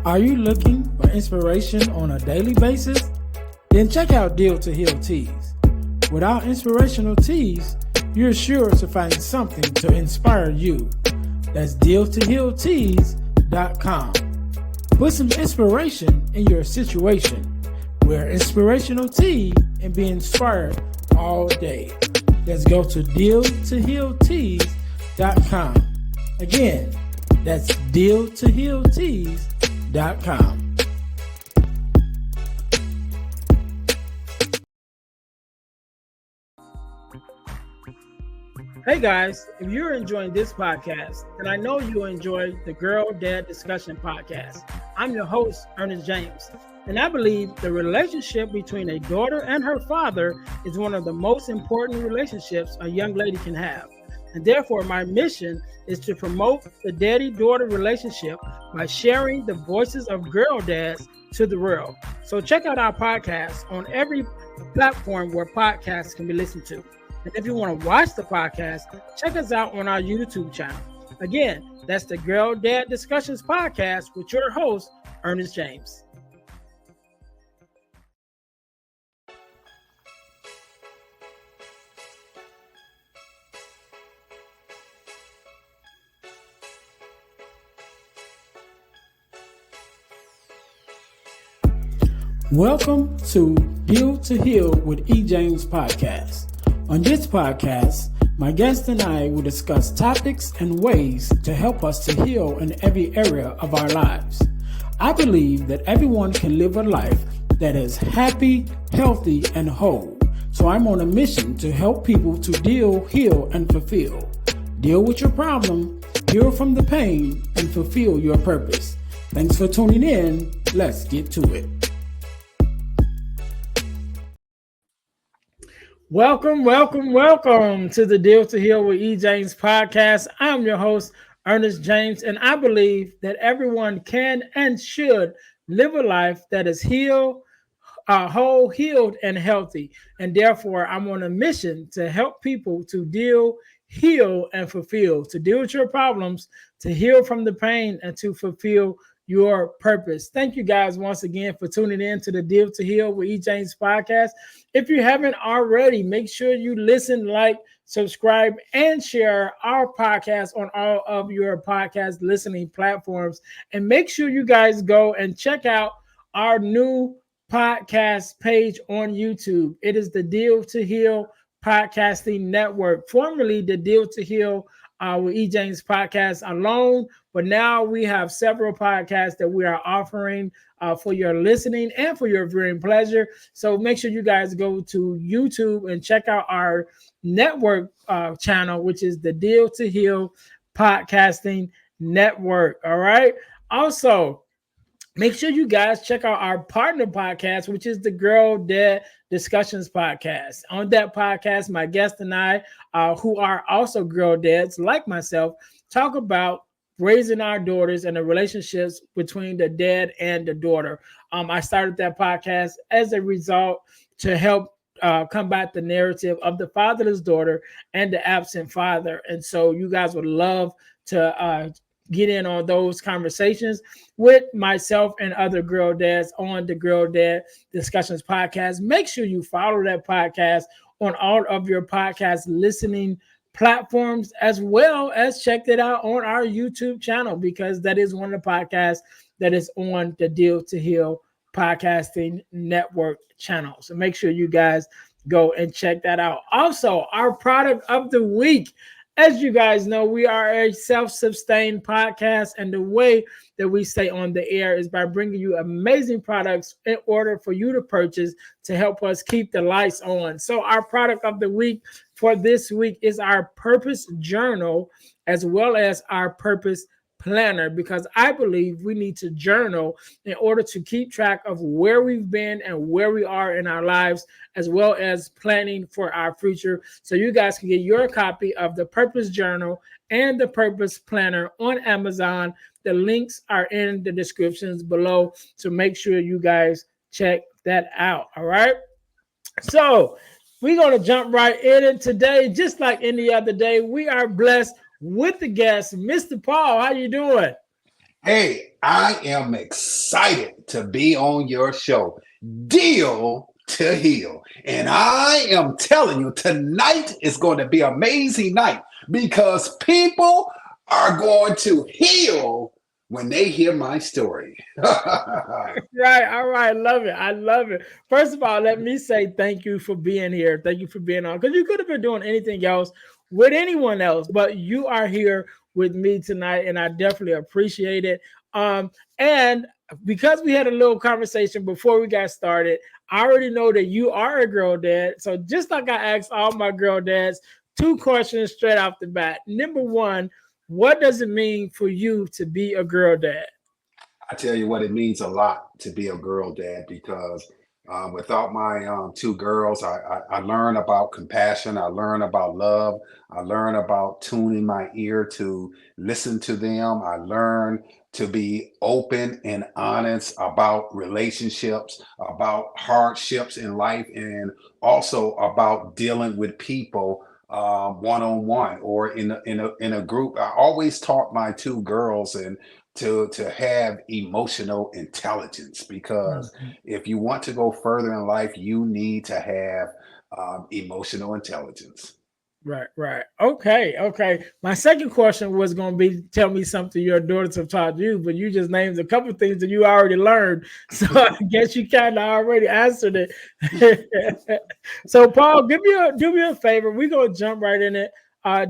Are you looking for inspiration on a daily basis? Then check out Deal to Heal Teas. With our inspirational teas, you're sure to find something to inspire you. That's dealtohealteas.com. Put some inspiration in your situation. Wear inspirational tea and be inspired all day. Let's go to dealtohealteas.com. Again, that's dealtohealteas.com. Hey guys, if you're enjoying this podcast, then I know you enjoy the Girl Dad Discussion podcast. I'm your host, Ernest James, and I believe the relationship between a daughter and her father is one of the most important relationships a young lady can have. And therefore, my mission is to promote the daddy-daughter relationship by sharing the voices of girl dads to the world. So check out our podcast on every platform where podcasts can be listened to. And if you want to watch the podcast, check us out on our YouTube channel. Again, that's the Girl Dad Discussions podcast with your host, Ernest James. Welcome to Deal to Heal with E. James podcast. On this podcast, my guest and I will discuss topics and ways to help us to heal in every area of our lives. I believe that everyone can live a life that is happy, healthy, and whole. So I'm on a mission to help people to deal, heal, and fulfill. Deal with your problem, heal from the pain, and fulfill your purpose. Thanks for tuning in. Let's get to it. Welcome to the Deal to Heal with E. James podcast. I'm your host, Ernest James, and I believe that everyone can and should live a life that is whole, healed, and healthy. And therefore, I'm on a mission to help people to deal, heal, and fulfill, to deal with your problems, to heal from the pain, and to fulfill your purpose. Thank you guys once again for tuning in to the Deal to Heal with E. James podcast. If you haven't already, make sure you listen, like, subscribe, and share our podcast on all of your podcast listening platforms. And make sure you guys go and check out our new podcast page on YouTube. It is the Deal to Heal Podcasting Network, formerly the Deal to Heal with E. James podcast alone, but now we have several podcasts that we are offering for your listening and for your viewing pleasure. So make sure you guys go to YouTube and check out our network channel, which is the Deal to Heal Podcasting Network. All right. Also, make sure you guys check out our partner podcast, which is the Girl Dad Discussions podcast. On that podcast, my guest and I, who are also girl dads like myself, talk about raising our daughters and the relationships between the dad and the daughter. I started that podcast as a result to help combat the narrative of the fatherless daughter and the absent father. And so you guys would love to get in on those conversations with myself and other girl dads on the Girl Dad Discussions podcast. Make sure you follow that podcast on all of your podcast listening platforms, as well as check it out on our YouTube channel, because that is one of the podcasts that is on the Deal to Heal Podcasting Network channel. So make sure you guys go and check that out. Also, our product of the week. As you guys know, we are a self-sustained podcast, and the way that we stay on the air is by bringing you amazing products in order for you to purchase to help us keep the lights on. So our product of the week for this week is our Purpose Journal, as well as our Purpose Planner, because I believe we need to journal in order to keep track of where we've been and where we are in our lives, as well as planning for our future. So you guys can get your copy of the Purpose Journal and the Purpose Planner on Amazon. The links are in the descriptions below, so make sure you guys check that out. All right. So we're going to jump right in. And today, just like any other day, we are blessed with the guest, Mr. Paul. How you doing? Hey, I am excited to be on your show, Deal to Heal. And I am telling you, tonight is going to be an amazing night because people are going to heal when they hear my story. Right. All right. Love it. I love it. First of all, let me say thank you for being here. Thank you for being on because you could have been doing anything else with anyone else, but you are here with me tonight, and I definitely appreciate it. And because we had a little conversation before we got started, I already know that you are a girl dad. So just like I asked all my girl dads, two questions straight off the bat. Number one, what does it mean for you to be a girl dad? I tell you what, it means a lot to be a girl dad because without my two girls, I learn about compassion. I learn about love. I learn about tuning my ear to listen to them. I learn to be open and honest about relationships, about hardships in life, and also about dealing with people one on one or in a group. I always taught my two girls and to have emotional intelligence because Mhm. if you want to go further in life, you need to have emotional intelligence. Right, right. Okay, okay. My second question was going to be tell me something your daughters have taught you, but you just named a couple things that you already learned. So I guess you kind of already answered it. So Paul, do me a favor. We're going to jump right in it.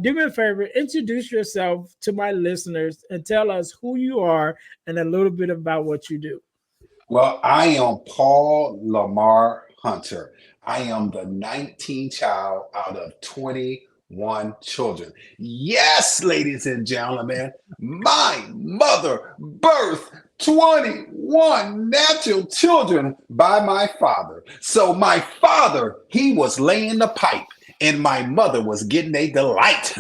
Do me a favor, introduce yourself to my listeners and tell us who you are and a little bit about what you do. Well, I am Paul Lamar Hunter. I am the 19th child out of 21 children. Yes, ladies and gentlemen, my mother birthed 21 natural children by my father. So my father, he was laying the pipe and my mother was getting a delight.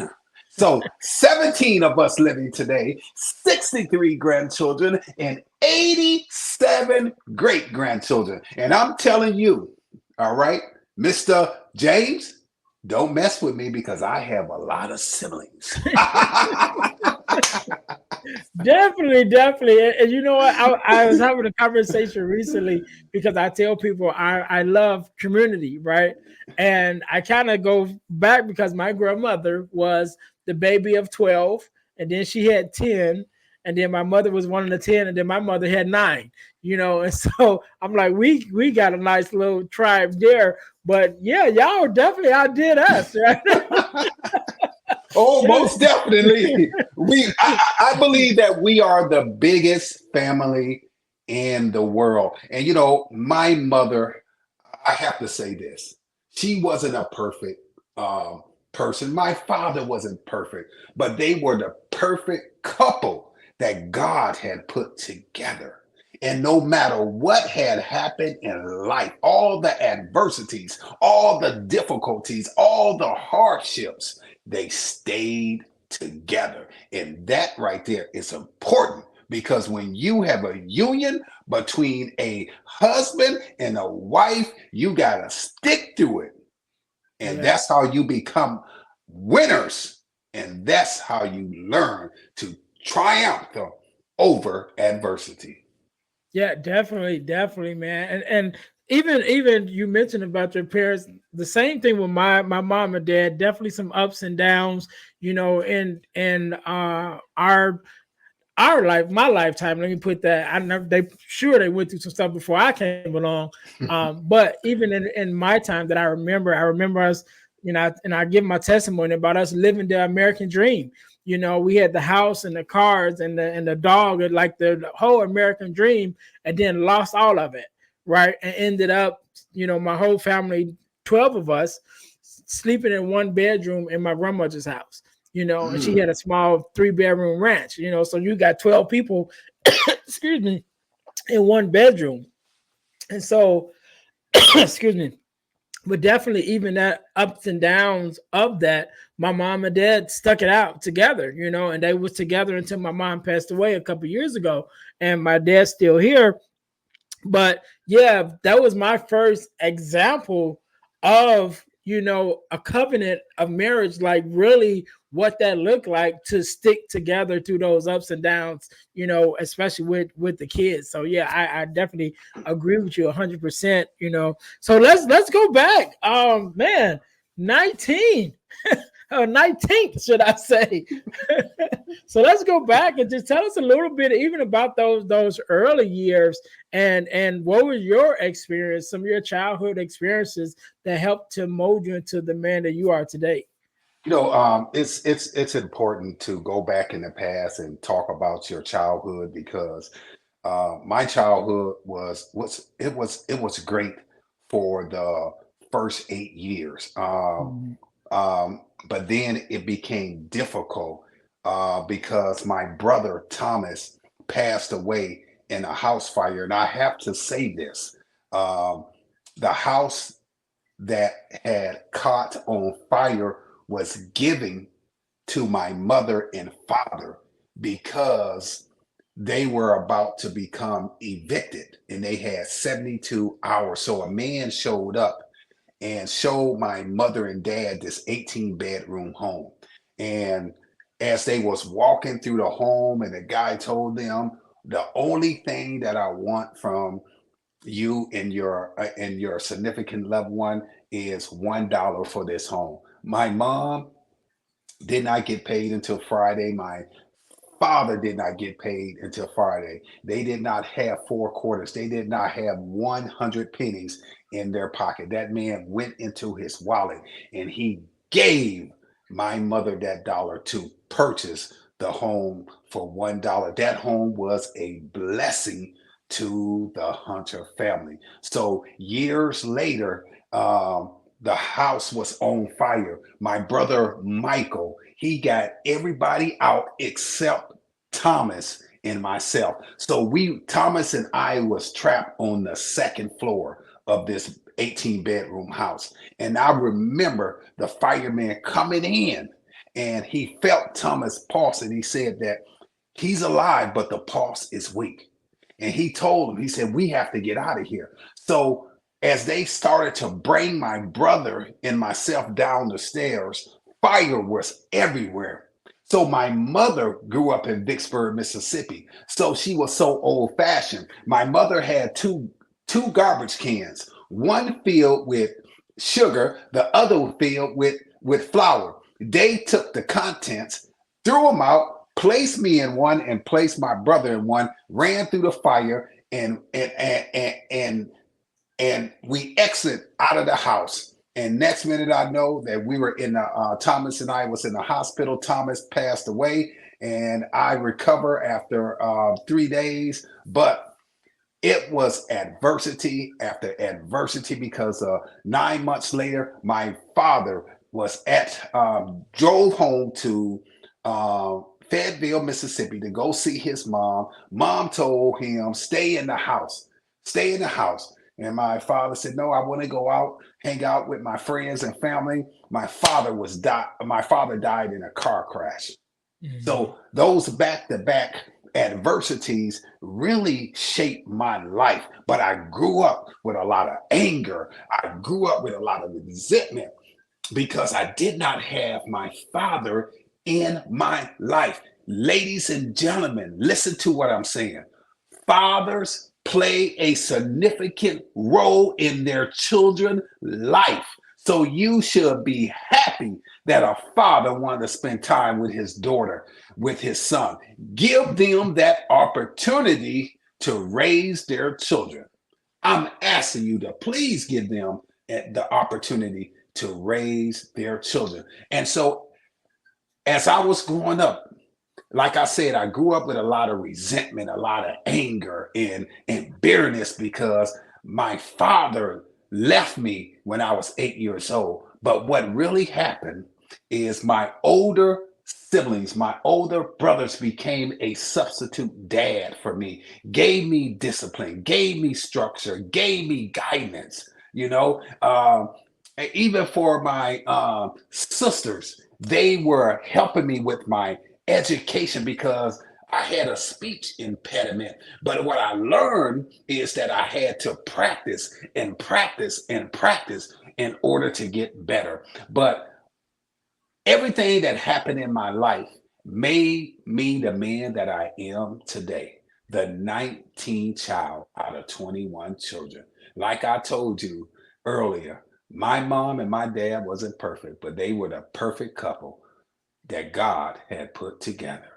So 17 of us living today, 63 grandchildren, and 87 great grandchildren. And I'm telling you, all right, Mr. James, don't mess with me because I have a lot of siblings. Definitely, definitely. And you know what? I was having a conversation recently because I tell people I love community, right? And I kind of go back because my grandmother was the baby of 12, and then she had 10, and then my mother was one of the 10, and then my mother had nine, and so I'm like, we got a nice little tribe there. But yeah, y'all definitely outdid us, right? Oh, most definitely. I believe that we are the biggest family in the world. And my mother, I have to say this. She wasn't a perfect person. My father wasn't perfect, but they were the perfect couple that God had put together. And no matter what had happened in life, all the adversities, all the difficulties, all the hardships, they stayed together. And that right there is important because when you have a union between a husband and a wife, you got to stick to it. And Yeah. that's how you become winners. And that's how you learn to triumph over adversity. Yeah, definitely, definitely, man. And even you mentioned about your parents, the same thing with my mom and dad. Definitely some ups and downs, in our life, my lifetime. Let me put that. I never they sure they went through some stuff before I came along. But even in my time that I remember us, and I give my testimony about us living the American dream. We had the house and the cars and the dog, and like the whole American dream, and then lost all of it, right? And ended up, my whole family, 12 of us, sleeping in one bedroom in my grandmother's house, and she had Mm. a small 3-bedroom ranch, so you got 12 people, excuse me, in one bedroom. And so, excuse me, but definitely even that ups and downs of that, my mom and dad stuck it out together, and they was together until my mom passed away a couple years ago, and my dad's still here. But yeah, that was my first example of a covenant of marriage, like really what that looked like to stick together through those ups and downs, especially with the kids. So yeah, I definitely agree with you 100%. So let's go back. Man, 19. 19th, should I say? So let's go back and just tell us a little bit, even about those early years, and what was your experience, some of your childhood experiences that helped to mold you into the man that you are today. It's important to go back in the past and talk about your childhood because my childhood was great for the first 8 years. But then it became difficult because my brother Thomas passed away in a house fire, and I have to say this: um, the house that had caught on fire was given to my mother and father because they were about to become evicted and they had 72 hours. So a man showed up and showed my mother and dad this 18-bedroom home. And as they was walking through the home, and the guy told them, the only thing that I want from you and your significant loved one is $1 for this home. My mom did not get paid until Friday. My father did not get paid until Friday. They did not have 4 quarters. They did not have 100 pennies in their pocket. That man went into his wallet and he gave my mother that dollar to purchase the home for $1. That home was a blessing to the Hunter family. So years later, the house was on fire. My brother Michael, he got everybody out except Thomas and myself. So Thomas and I was trapped on the second floor of this 18-bedroom house. And I remember the fireman coming in and he felt Thomas' pulse and he said that he's alive, but the pulse is weak. And he told him, he said, we have to get out of here. So as they started to bring my brother and myself down the stairs, fire was everywhere. So my mother grew up in Vicksburg, Mississippi. So she was so old fashioned. My mother had two garbage cans, one filled with sugar, the other filled with flour. They took the contents, threw them out, placed me in one and placed my brother in one, ran through the fire, and we exit out of the house. And next minute I know that we were in Thomas and I was in the hospital. Thomas passed away and I recover after 3 days. But it was adversity after adversity because 9 months later, my father was drove home to Fayetteville, Mississippi to go see his mom. Mom told him, stay in the house, stay in the house. And my father said, no, I want to go out, hang out with my friends and family. My father died in a car crash. Mm-hmm. So those back-to-back adversities really shaped my life. But I grew up with a lot of anger. I grew up with a lot of resentment because I did not have my father in my life. Ladies and gentlemen, listen to what I'm saying. Fathers play a significant role in their children's life. So you should be happy that a father wanted to spend time with his daughter, with his son. Give them that opportunity to raise their children. I'm asking you to please give them the opportunity to raise their children. And so as I was growing up, like I said, I grew up with a lot of resentment, a lot of anger and bitterness because my father left me when I was 8 years old. But what really happened is my older siblings, my older brothers became a substitute dad for me, gave me discipline, gave me structure, gave me guidance, even for my sisters, they were helping me with my education because I had a speech impediment. But what I learned is that I had to practice and practice and practice. in order to get better. But everything that happened in my life made me the man that I am today, the 19th child out of 21 children. Like I told you earlier, my mom and my dad wasn't perfect, but they were the perfect couple that God had put together.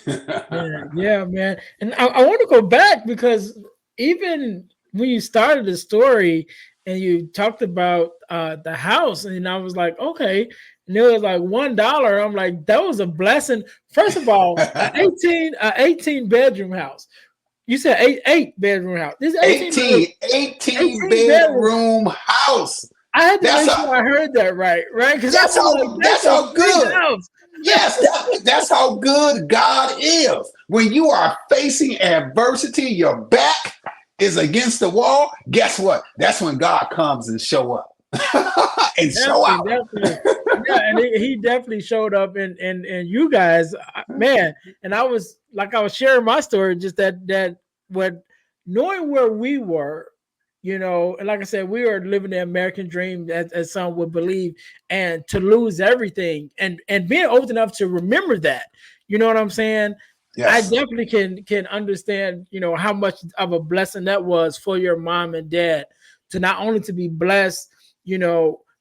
Yeah, yeah, man. And I want to go back because even when you started the story and you talked about the house, and I was like, okay, and it was like $1. I'm like, that was a blessing. First of all, a 18 bedroom house. You said eight bedroom house. This 18 18 bedroom. bedroom house. I had to That's make a sure I heard that right? Because I that's was like, how that's that's a how big good. house. Yes, that's how good God is. When you are facing adversity, your back is against the wall. Guess what? That's when God comes and show up and show Definitely, out. definitely. Yeah, and he definitely showed up and you guys, man. And I was sharing my story, just that what knowing where we were, and like I said, we are living the American dream as some would believe, and to lose everything and being old enough to remember that, you know what I'm saying? I Yes. definitely can understand, how much of a blessing that was for your mom and dad to not only to be blessed,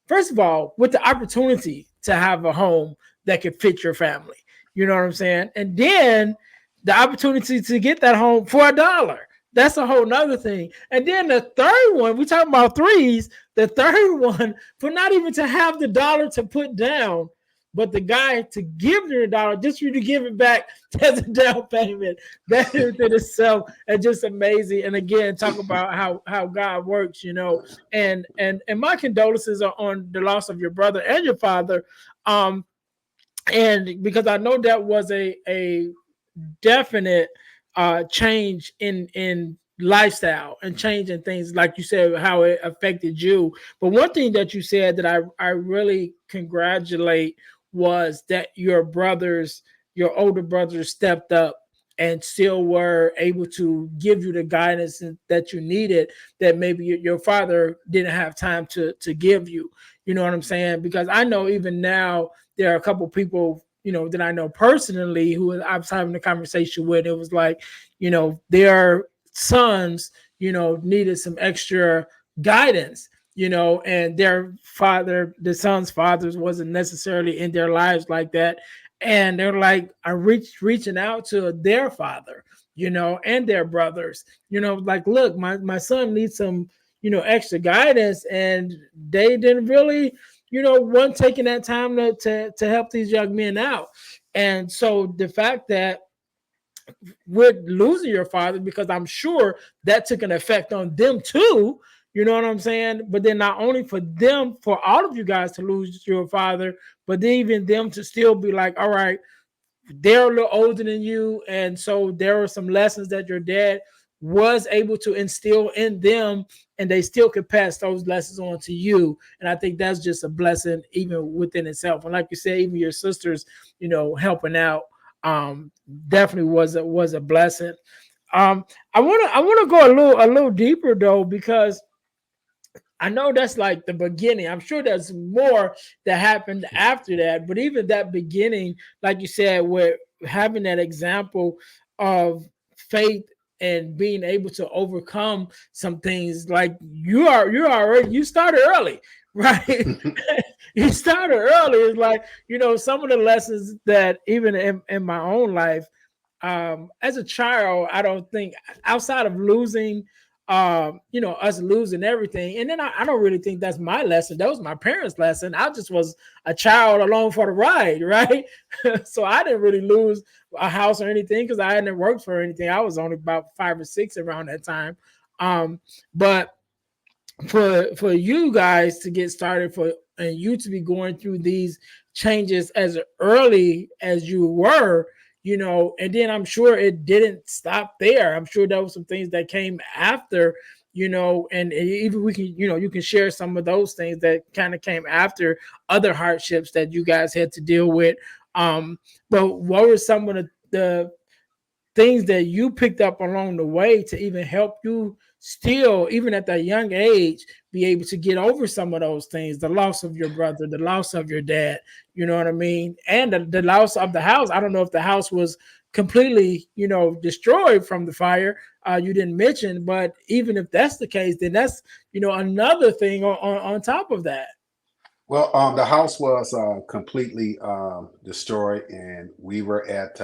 first of all, with the opportunity to have a home that could fit your family. You know what I'm saying? And then the opportunity to get that home for $1. That's a whole nother thing. And then the third one, we talking about threes, the third one for not even to have the dollar to put down, but the guy to give you $1 just for you to give it back as a down payment. That in itself is just amazing. And again, talk about how God works, and my condolences are on the loss of your brother and your father. And because I know that was a definite change in lifestyle and changing things, like you said, how it affected you. But one thing that you said that I really congratulate was that your older brothers stepped up and still were able to give you the guidance that you needed, that maybe your father didn't have time to give you. You know what I'm saying? Because I know even now there are a couple people, that I know personally who I was having a conversation with. It was like, their sons, needed some extra guidance, and the son's fathers wasn't necessarily in their lives like that. And they're like, I reaching out to their father, and their brothers, like, look, my son needs some, extra guidance. And they didn't really, one taking that time to help these young men out. And so the fact that with losing your father, because I'm sure that took an effect on them too, you know what I'm saying? But then not only for them, for all of you guys to lose your father, but then even them to still be like, all right, they're a little older than you. And so there were some lessons that your dad was able to instill in them, and they still could pass those lessons on to you. And I think that's just a blessing even within itself. And like you said, even your sisters, helping out, definitely was a blessing. I want to go a little deeper though, because I know that's like the beginning. I'm sure there's more that happened after that, but even that beginning, like you said, with having that example of faith and being able to overcome some things, like you started early, right? You started early. It's like, some of the lessons that even in my own life, as a child, I don't think, outside of losing, us losing everything. And then I don't really think that's my lesson. That was my parents' lesson. I just was a child along for the ride, right? So I didn't really lose a house or anything because I hadn't worked for anything. I was only about 5 or 6 around that time. But for you guys to get started, and you to be going through these changes as early as you were, and then I'm sure it didn't stop there. I'm sure there was some things that came after, and even we can, you can share some of those things that kind of came after, other hardships that you guys had to deal with. But what were some of the things that you picked up along the way to even help you still, even at that young age, be able to get over some of those things, the loss of your brother, the loss of your dad, you know what I mean? And the loss of the house. I don't know if the house was completely, destroyed from the fire. You didn't mention, but even if that's the case, then that's, another thing on top of that. Well, the house was completely destroyed, and we were at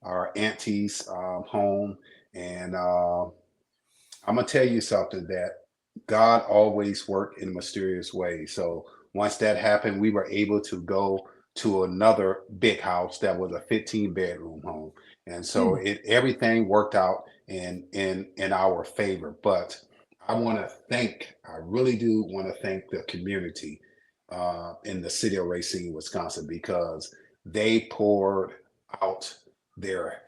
our auntie's home, and I'm gonna tell you something that God always worked in mysterious ways. So once that happened, we were able to go to another big house that was a 15-bedroom home, and so Mm, it everything worked out in our favor. But I really do want to thank the community in the city of Racine, Wisconsin, because they poured out their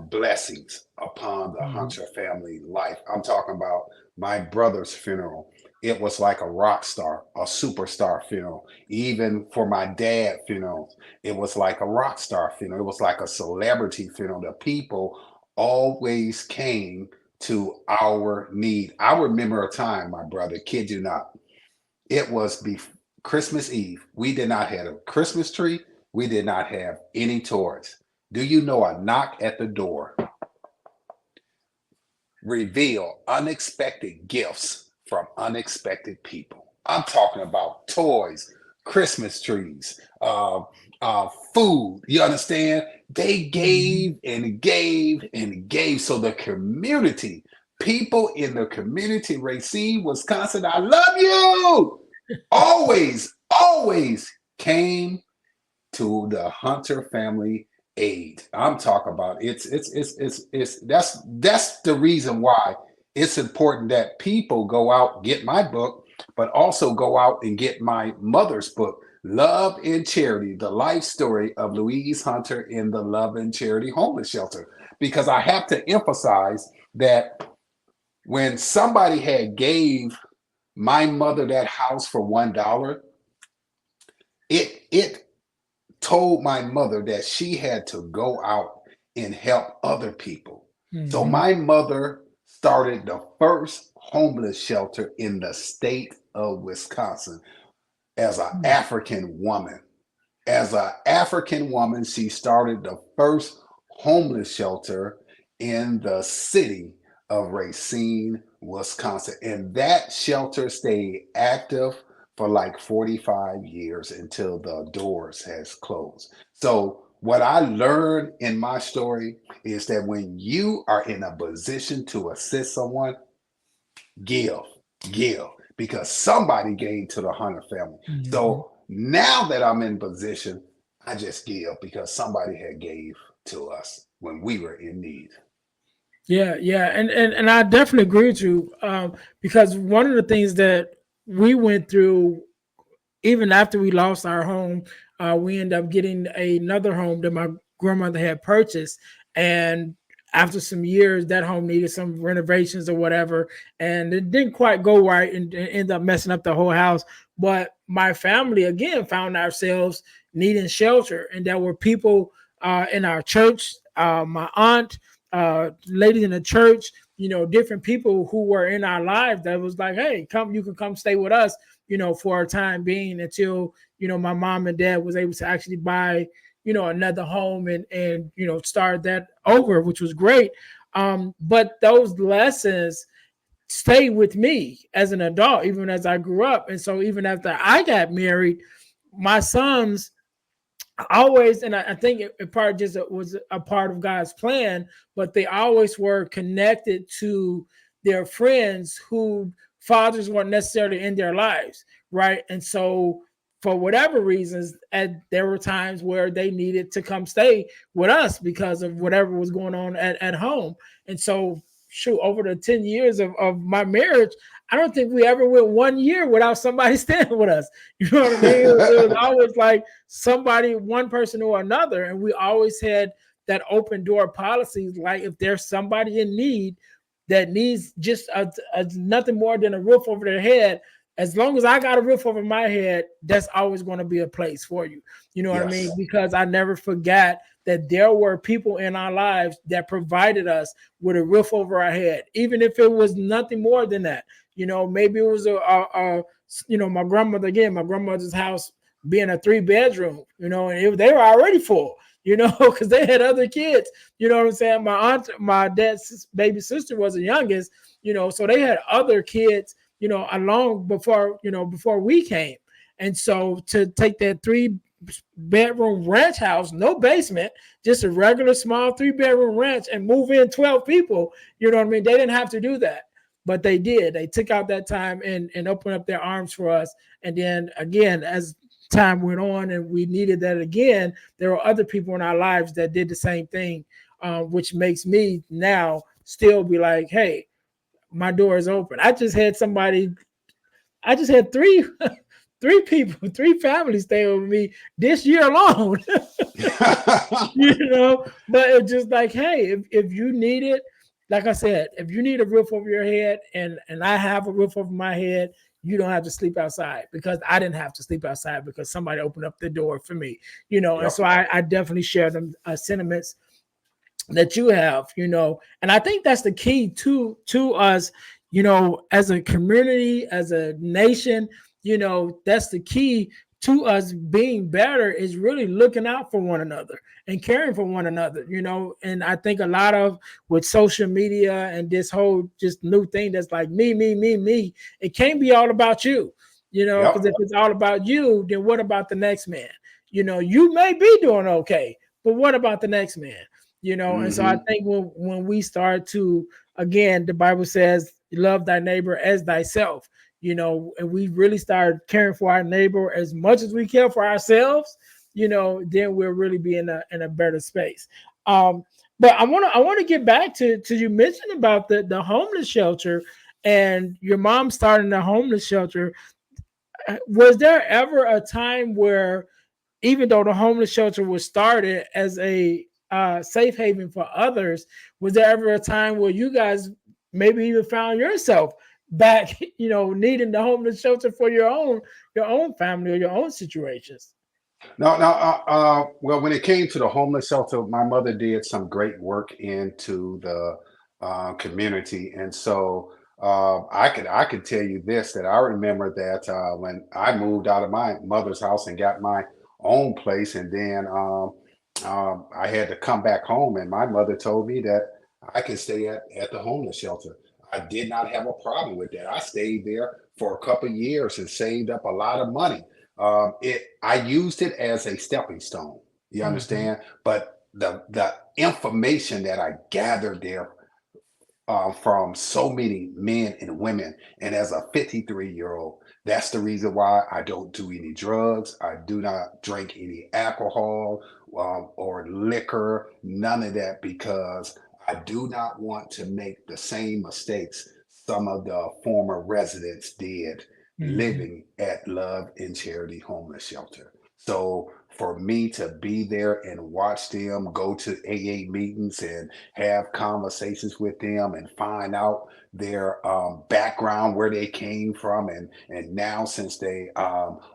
blessings upon the mhm, Hunter family life. I'm talking about my brother's funeral. It was like a rock star, a superstar funeral. Even for my dad funeral, it was like a rock star funeral. It was like a celebrity funeral. The people always came to our need. I remember a time, my brother, kid you not, it was Christmas Eve. We did not have a Christmas tree. We did not have any toys. Do you know a knock at the door reveal unexpected gifts from unexpected people? I'm talking about toys, Christmas trees, food. You understand? They mhm. gave and gave and gave. So the community, people in the community, Racine, Wisconsin, I love you. Always came to the Hunter family aid. I'm talking about it's that's the reason why it's important that people go out get my book, but also go out and get my mother's book, Love and Charity: The Life Story of Louise Hunter in the Love and Charity Homeless Shelter. Because I have to emphasize that when somebody had gave my mother that house for $1, it told my mother that she had to go out and help other people. So Mhm. my mother started the first homeless shelter in the state of Wisconsin as an Mm. African woman. As an African woman, she started the first homeless shelter in the city of Racine, Wisconsin. And that shelter stayed active for like 45 years until the doors has closed. So what I learned in my story is that when you are in a position to assist someone, give, give, because somebody gave to the Hunter family. Mhm. So now that I'm in position, I just give because somebody had gave to us when we were in need. Yeah, yeah, and I definitely agree with you, because one of the things that we went through, even after we lost our home, we ended up getting another home that my grandmother had purchased. And after some years, that home needed some renovations or whatever, and it didn't quite go right, and ended up messing up the whole house. But my family again found ourselves needing shelter, and there were people in our church, my aunt, ladies in the church, different people who were in our lives that was like, hey, come, you can come stay with us, for a time being until, my mom and dad was able to actually buy, another home and, start that over, which was great. But those lessons stay with me as an adult, even as I grew up. And so even after I got married, my sons always, and I think it part just was a part of God's plan, but they always were connected to their friends who fathers weren't necessarily in their lives, right? And so for whatever reasons, there were times where they needed to come stay with us because of whatever was going on at home. And so shoot, over the 10 years of my marriage, I don't think we ever went 1 year without somebody staying with us. You know what I mean? It was always like somebody, one person or another. And we always had that open door policy. Like if there's somebody in need that needs just nothing more than a roof over their head, as long as I got a roof over my head, that's always going to be a place for you. You know what I mean? Yes. Because I never forgot that there were people in our lives that provided us with a roof over our head, even if it was nothing more than that. Maybe it was my grandmother, again, my grandmother's house being a 3 bedroom, and they were already full, because they had other kids. You know what I'm saying? My dad's baby sister was the youngest, so they had other kids, along before we came. And so to take that 3 bedroom ranch house, no basement, just a regular small 3 bedroom ranch, and move in 12 people, you know what I mean? They didn't have to do that, but they did. They took out that time and opened up their arms for us. And then again, as time went on and we needed that again, there were other people in our lives that did the same thing, which makes me now still be like, hey, my door is open. I just had three three people, 3 families stay with me this year alone. But it's just like, hey, if you need it, like I said, if you need a roof over your head and I have a roof over my head, you don't have to sleep outside, because I didn't have to sleep outside because somebody opened up the door for me, Yep. And so I definitely share them sentiments that you have, and I think that's the key to us, as a community, as a nation, that's the key to us being better, is really looking out for one another and caring for one another, and I think a lot of with social media and this whole just new thing that's like me, it can't be all about you, because Yep. if it's all about you, then what about the next man? You may be doing okay, but what about the next man? And so I Mm-hmm. think when we start to, again, the Bible says, love thy neighbor as thyself, and we really start caring for our neighbor as much as we care for ourselves, then we'll really be in a better space. But I want to get back to you mentioned about the homeless shelter and your mom starting the homeless shelter. Was there ever a time where, even though the homeless shelter was started as a safe haven for others, was there ever a time where you guys maybe even found yourself back, needing the homeless shelter for your own family or your own situations? No, no. Well, when it came to the homeless shelter, my mother did some great work into the community, and so I could tell you this, that I remember that when I moved out of my mother's house and got my own place, and then I had to come back home, and my mother told me that I could stay at the homeless shelter. I did not have a problem with that. I stayed there for a couple of years and saved up a lot of money. I used it as a stepping stone. You Mhm. understand? But the information that I gathered there from so many men and women, and as a 53-year-old, that's the reason why I don't do any drugs. I do not drink any alcohol or liquor, none of that, because I do not want to make the same mistakes some of the former residents did Mhm. living at Love and Charity Homeless Shelter. So for me to be there and watch them go to AA meetings and have conversations with them and find out their background, where they came from, and now since they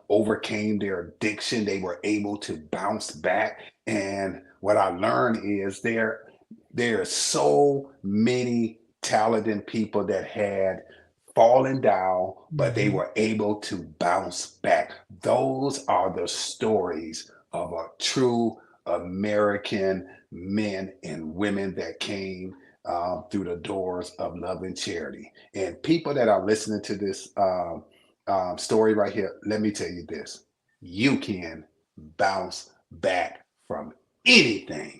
overcame their addiction, they were able to bounce back. And what I learned is there are so many talented people that had fallen down, but they Mhm. were able to bounce back. Those are the stories of a true American men and women that came through the doors of love and charity. And people that are listening to this story right here, let me tell you this: you can bounce back from anything.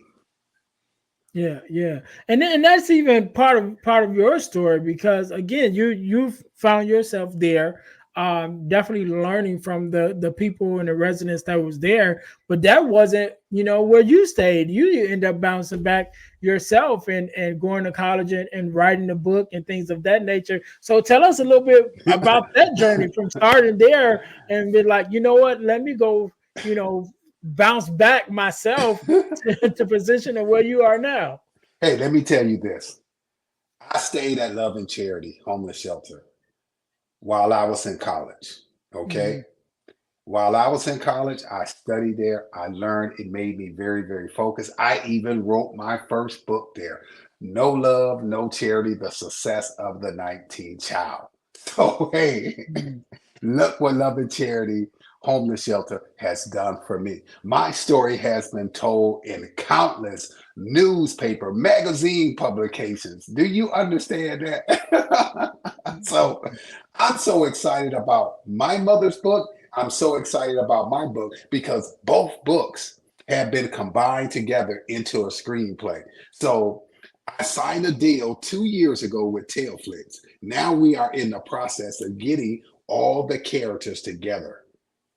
Yeah, yeah, and that's even part of your story, because again, you've found yourself there, definitely learning from the people and the residents that was there, but that wasn't where you stayed. You end up bouncing back yourself and going to college and writing a book and things of that nature. So tell us a little bit about that journey from starting there and be like, you know what, let me go, you know, bounce back myself to position of where you are now. Hey, let me tell you this. I stayed at Love and Charity Homeless Shelter while I was in college. Okay. Mhm. While I was in college, I studied there. I learned. It made me very, very focused. I even wrote my first book there. No Love, No Charity, The Success of the 19th Child. So, hey, Mhm. look what Love and Charity Homeless Shelter has done for me. My story has been told in countless newspaper, magazine publications. Do you understand that? So I'm so excited about my mother's book. I'm so excited about my book because both books have been combined together into a screenplay. So I signed a deal 2 years ago with Tailflix. Now we are in the process of getting all the characters together.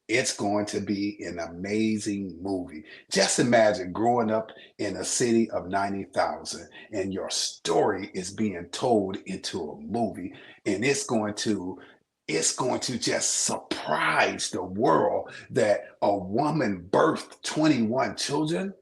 It's going to be an amazing movie. Just imagine growing up in a city of 90,000 and your story is being told into a movie and it's going to just surprise the world that a woman birthed 21 children.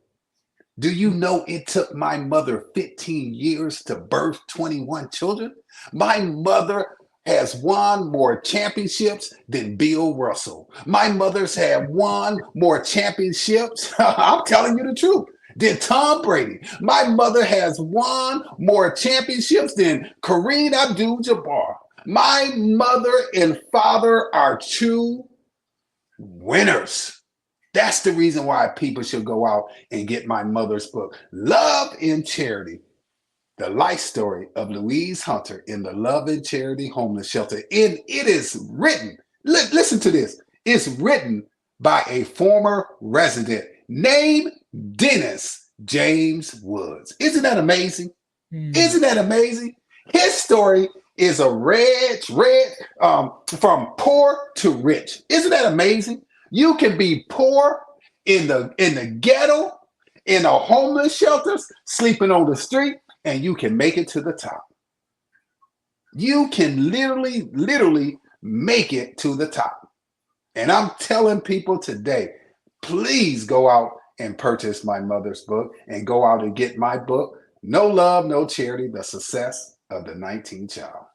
Do you know it took my mother 15 years to birth 21 children? My mother has won more championships than Bill Russell. My mother's had won more championships. I'm telling you the truth. Than Tom Brady. My mother has won more championships than Kareem Abdul-Jabbar. My mother and father are true winners. That's the reason why people should go out and get my mother's book, Love and Charity, the life story of Louise Hunter in the Love and Charity Homeless Shelter. And it is written, listen to this, it's written by a former resident named Dennis James Woods. Isn't that amazing? Mhm. Isn't that amazing? His story is a from poor to rich. Isn't that amazing? You can be poor in the ghetto, in a homeless shelters, sleeping on the street, and you can make it to the top. You can literally make it to the top. And I'm telling people today, please go out and purchase my mother's book and go out and get my book, No Love, No Charity, The Success of the 19th Child.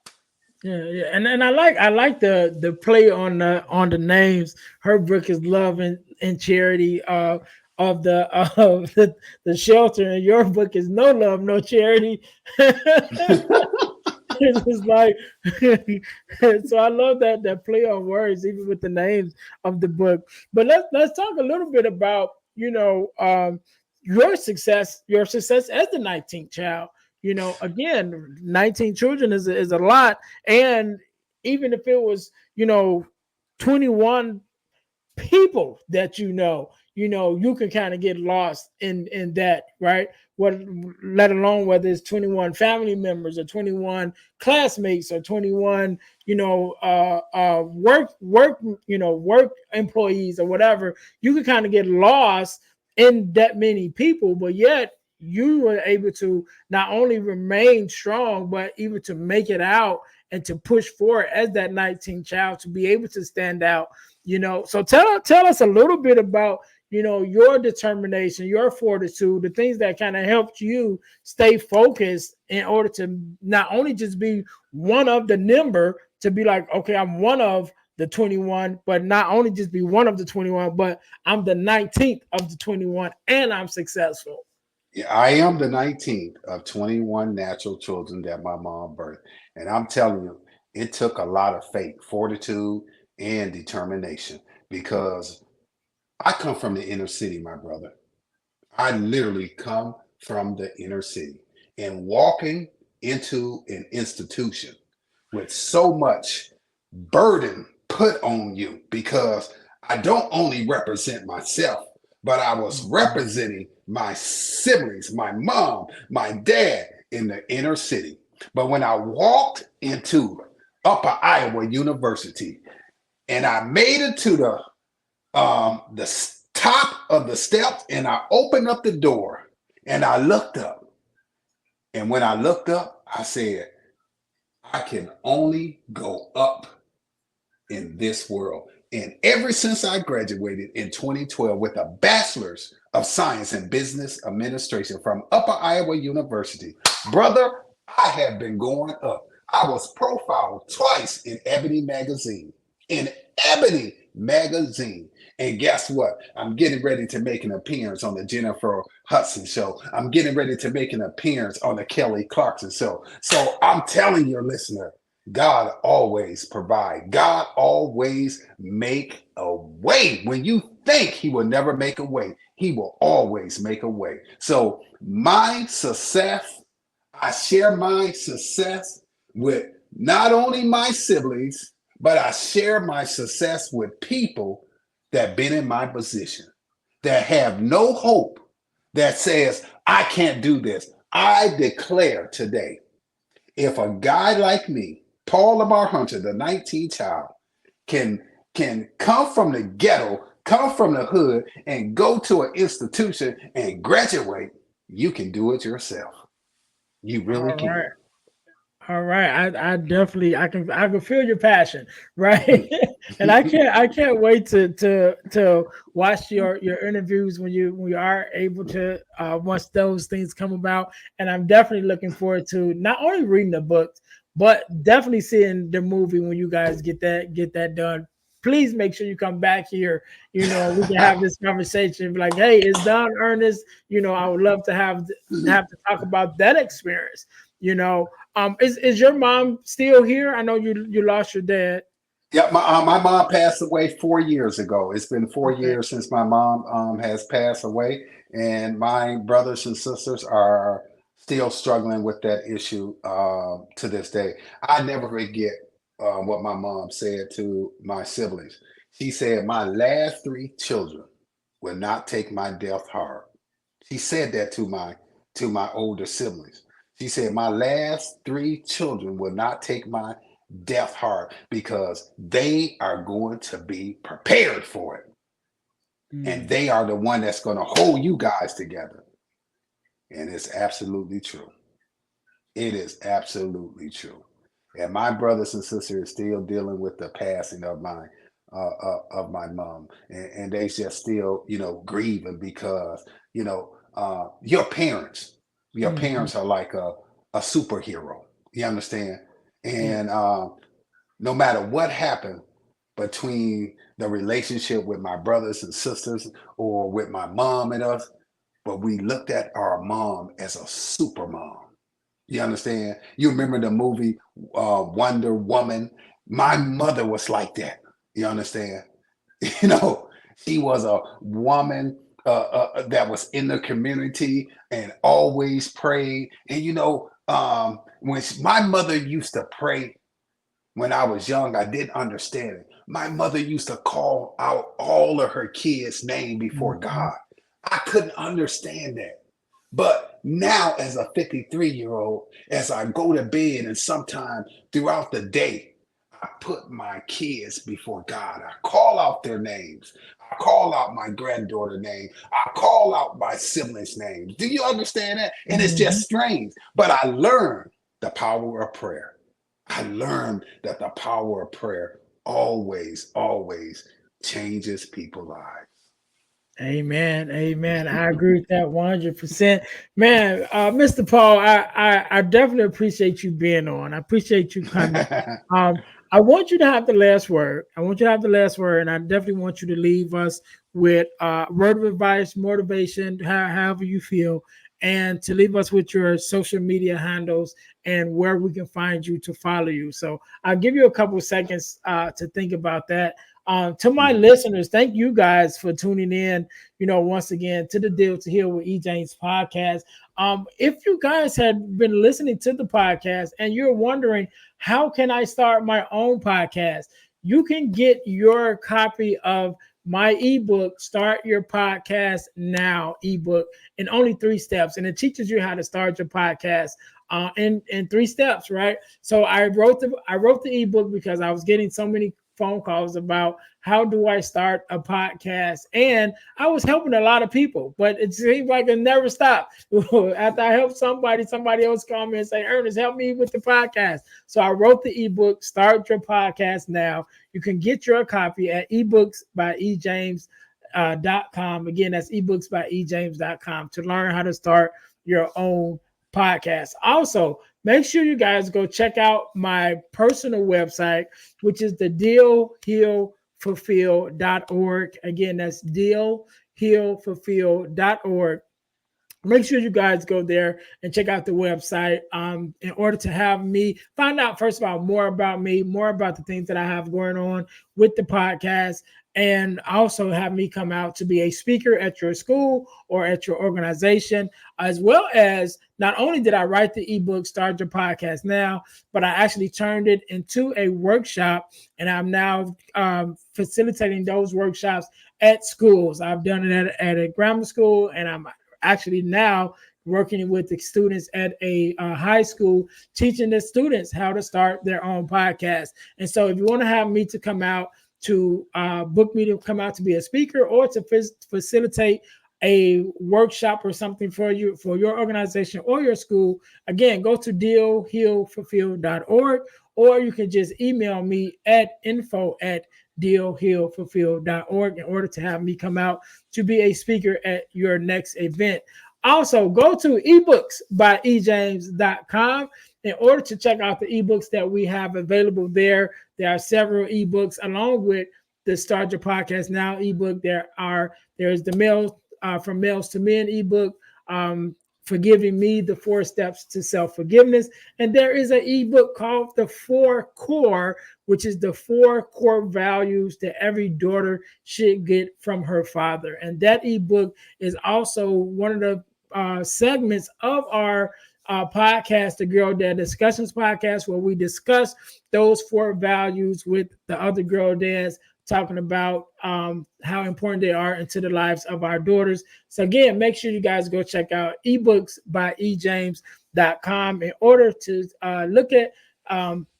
Yeah, yeah, and I like the play on the names. Her book is Love and Charity of the shelter, and your book is No Love, No Charity. It's just like so I love that play on words, even with the names of the book. But let's talk a little bit about your success as the 19th child. Again, 19 children is a lot, and even if it was 21 people that you can kind of get lost in that, right? What, let alone whether it's 21 family members or 21 classmates or 21 work employees or whatever. You can kind of get lost in that many people, but yet you were able to not only remain strong but even to make it out and to push forward as that 19th child, to be able to stand out. So tell us a little bit about your determination, your fortitude, the things that kind of helped you stay focused in order to not only just be one of the number, to be like, okay, I'm one of the 21, but not only just be one of the 21, but I'm the 19th of the 21 and I'm successful. Yeah, I am the 19th of 21 natural children that my mom birthed. And I'm telling you, it took a lot of faith, fortitude, and determination because I come from the inner city, my brother. I literally come from the inner city and walking into an institution with so much burden put on you because I don't only represent myself, but I was representing my siblings, my mom, my dad in the inner city. But when I walked into Upper Iowa University and I made it to the top of the steps and I opened up the door and I looked up. And when I looked up, I said, I can only go up in this world. And ever since I graduated in 2012 with a bachelor's of science in business administration from Upper Iowa University, brother, I have been going up. I was profiled twice in Ebony magazine. In Ebony magazine. And guess what? I'm getting ready to make an appearance on the Jennifer Hudson show. I'm getting ready to make an appearance on the Kelly Clarkson show. So I'm telling your listener, God always provide. God always make a way. When you think he will never make a way, he will always make a way. So my success, I share my success with not only my siblings, but I share my success with people that been in my position, that have no hope, that says, I can't do this. I declare today, if a guy like me, Paul Lamar Hunter, the 19th child, can come from the ghetto, come from the hood, and go to an institution and graduate, you can do it yourself. You really All right. can. All right, I definitely I can feel your passion, right? And I can't wait to watch your interviews when you are able to once those things come about. And I'm definitely looking forward to not only reading the books, but definitely seeing the movie when you guys get that done. Please make sure you come back here. We can have this conversation. Be like, hey, it's done, Ernest. I would love to have to talk about that experience. You know, is your mom still here? I know you lost your dad. Yeah, my mom passed away 4 years ago. It's been four Okay. years since my mom has passed away, and my brothers and sisters are still struggling with that issue to this day. I never forget what my mom said to my siblings. She said, "My last three children will not take my death hard." She said that to my older siblings. She said, "My last three children will not take my death hard because they are going to be prepared for it. And Mm. they are the one that's going to hold you guys together." And it's absolutely true. It is absolutely true. And my brothers and sisters are still dealing with the passing of my mom, and they just still, grieving because your Mhm. parents are like a superhero. You understand? Yeah. And no matter what happened between the relationship with my brothers and sisters or with my mom and us, but we looked at our mom as a super mom. You understand? You remember the movie Wonder Woman? My Mhm. mother was like that. You understand? You know, she was a woman that was in the community and always prayed. And my mother used to pray when I was young, I didn't understand it. My mother used to call out all of her kids' name before Mhm. God. I couldn't understand that. But now, as a 53-year-old, as I go to bed and sometime throughout the day, I put my kids before God. I call out their names. I call out my granddaughter's name. I call out my siblings' names. Do you understand that? And it's just Mhm. strange. But I learned the power of prayer. I learned that the power of prayer always, always changes people's lives. Amen. Amen. I agree with that 100%. Man, Mr. Paul, I definitely appreciate you being on. I appreciate you coming. Um, I want you to have the last word. I want you to have the last word, and I definitely want you to leave us with word of advice, motivation, however you feel, and to leave us with your social media handles and where we can find you to follow you. So I'll give you a couple of seconds to think about that. To my Mhm. listeners, thank you guys for tuning in. Once again to the Deal to Heal with E. James podcast. If you guys had been listening to the podcast and you're wondering how can I start my own podcast, you can get your copy of my ebook, Start Your Podcast Now ebook, in only 3 steps, and it teaches you how to start your podcast in 3 steps, right? So I wrote the ebook because I was getting so many phone calls about how do I start a podcast, and I was helping a lot of people, but it seems like it never stopped. After I helped somebody else called me and say, Ernest, help me with the podcast. So I wrote the ebook, Start Your Podcast Now. You can get your copy at ebooksbyejames.com. Again, that's ebooksbyejames.com to learn how to start your own podcast. Also, make sure you guys go check out my personal website, which is the dealhealfulfill.org. Again, that's dealhealfulfill.org. Make sure you guys go there and check out the website in order to have me find out, first of all, more about me, more about the things that I have going on with the podcast, and also have me come out to be a speaker at your school or at your organization, as well as not only did I write the ebook Start Your Podcast Now, but I actually turned it into a workshop, and I'm now facilitating those workshops at schools. I've done it at a grammar school, and I'm actually now working with the students at a high school, teaching the students how to start their own podcast. And so if you want to have me to come out to book me to come out to be a speaker or to facilitate a workshop or something for you, for your organization or your school, again, go to dealhealfulfill.org, or you can just email me at info@dealhealfulfill.org in order to have me come out to be a speaker at your next event. Also, go to ebooksbyejames.com in order to check out the ebooks that we have available there. There are several ebooks along with the Start Your Podcast Now ebook. There's the From Males to Men ebook, Forgiving Me, the 4 Steps to Self-Forgiveness. And there is an ebook called The 4 Core, which is the 4 core values that every daughter should get from her father. And that ebook is also one of the segments of our podcast, the Girl Dad Discussions podcast, where we discuss those 4 values with the other girl dads, talking about how important they are into the lives of our daughters. So again, make sure you guys go check out ebooksbyejames.com in order to look at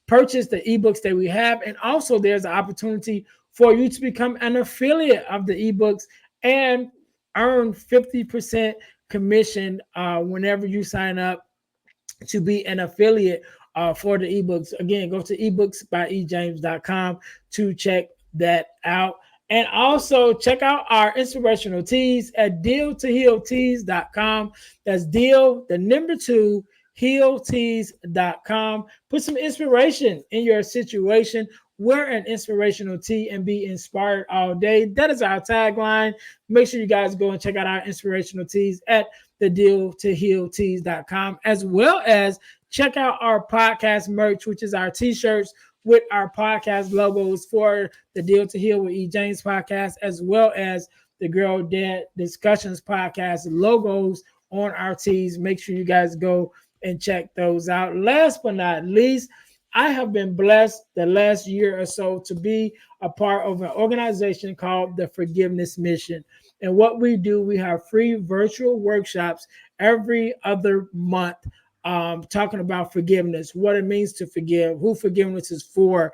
purchase the ebooks that we have. And also there's an opportunity for you to become an affiliate of the ebooks and earn 50% commission whenever you sign up to be an affiliate for the ebooks. Again, go to ebooksbyejames.com to check that out. And also check out our inspirational teas at deal2healteas.com. That's deal, the number 2, healteas.com. Put some inspiration in your situation. Wear an inspirational tee and be inspired all day. That is our tagline. Make sure you guys go and check out our inspirational teas at the deal2healteas.com, as well as check out our podcast merch, which is our t-shirts with our podcast logos for the Deal to Heal with E. James podcast, as well as the Girl Dad Discussions podcast logos on our tees. Make sure you guys go and check those out. Last but not least, I have been blessed the last year or so to be a part of an organization called the Forgiveness Mission. And what we do, we have free virtual workshops every other month, talking about forgiveness, what it means to forgive, who forgiveness is for,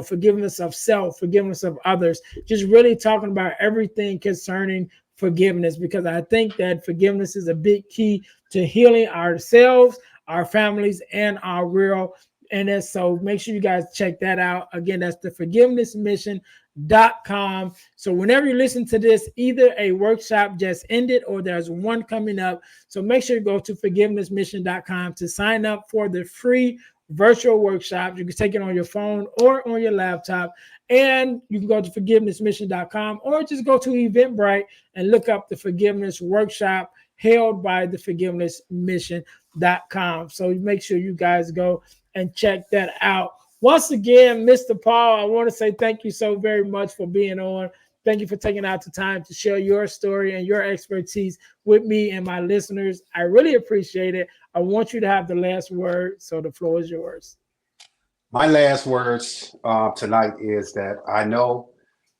forgiveness of self, forgiveness of others, just really talking about everything concerning forgiveness, because I think that forgiveness is a big key to healing ourselves, our families, and our world. And so make sure you guys check that out. Again, that's the forgivenessmission.com. So whenever you listen to this, either a workshop just ended or there's one coming up. So make sure you go to forgivenessmission.com to sign up for the free virtual workshop. You can take it on your phone or on your laptop. And you can go to forgivenessmission.com or just go to Eventbrite and look up the forgiveness workshop held by the forgivenessmission.com. So make sure you guys go and check that out. Once again, Mr. Paul, I want to say thank you so very much for being on. Thank you for taking out the time to share your story and your expertise with me and my listeners. I really appreciate it. I want you to have the last word, so the floor is yours. My last words tonight is that I know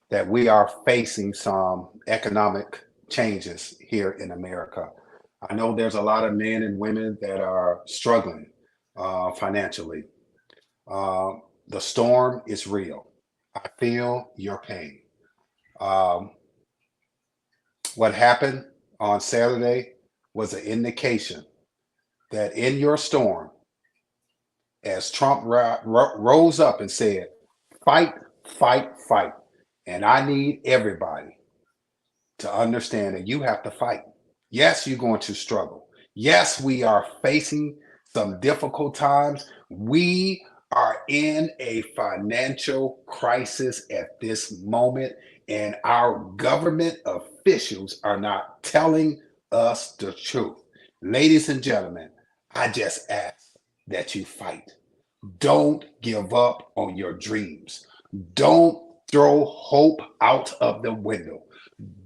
that we are facing some economic changes here in America. I know there's a lot of men and women that are struggling financially. The storm is real. I feel your pain. What happened on Saturday was an indication that in your storm, as Trump rose up and said, fight, fight, fight. And I need everybody to understand that you have to fight. Yes, you're going to struggle. Yes, we are facing some difficult times. We are in a financial crisis at this moment, and our government officials are not telling us the truth. Ladies and gentlemen, I just ask that you fight. Don't give up on your dreams. Don't throw hope out of the window.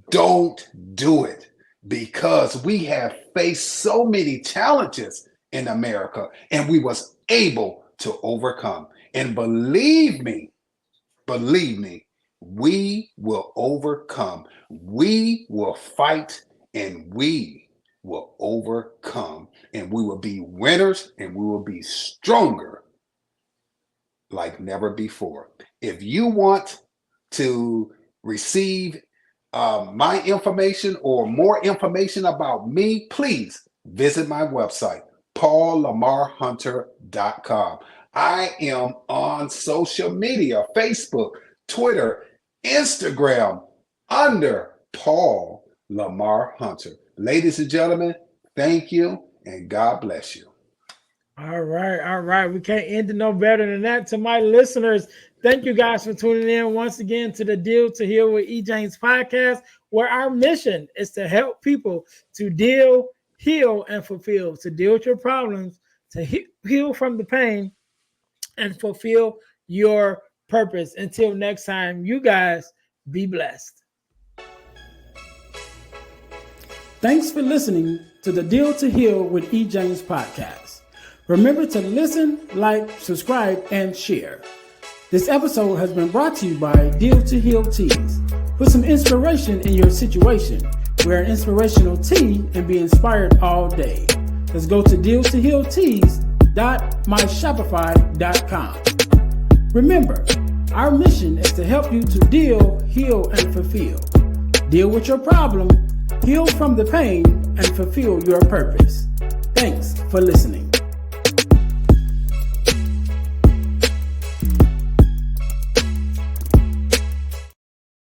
Don't do it, because we have faced so many challenges in America and we was able to overcome. And believe me, we will overcome. We will fight and we will overcome. And we will be winners and we will be stronger like never before. If you want to receive my information or more information about me, please visit my website, paullamarhunter.com. I am on social media, Facebook, Twitter, Instagram, under Paul Lamar Hunter. Ladies and gentlemen, thank you and God bless you. All right. We can't end it no better than that. To my listeners, thank you guys for tuning in once again to the Deal to Heal with E. James podcast, where our mission is to help people to deal, heal, and fulfill, to deal with your problems, to heal from the pain, and fulfill your purpose. Until next time, you guys be blessed. Thanks for listening to the Deal to Heal with E. James podcast. Remember to listen, like, subscribe, and share. This episode has been brought to you by Deal to Heal Teas. Put some inspiration in your situation. Wear an inspirational tee and be inspired all day. Let's go to dealtohealteas.myshopify.com. Remember, our mission is to help you to deal, heal, and fulfill. Deal with your problem, heal from the pain, and fulfill your purpose. Thanks for listening.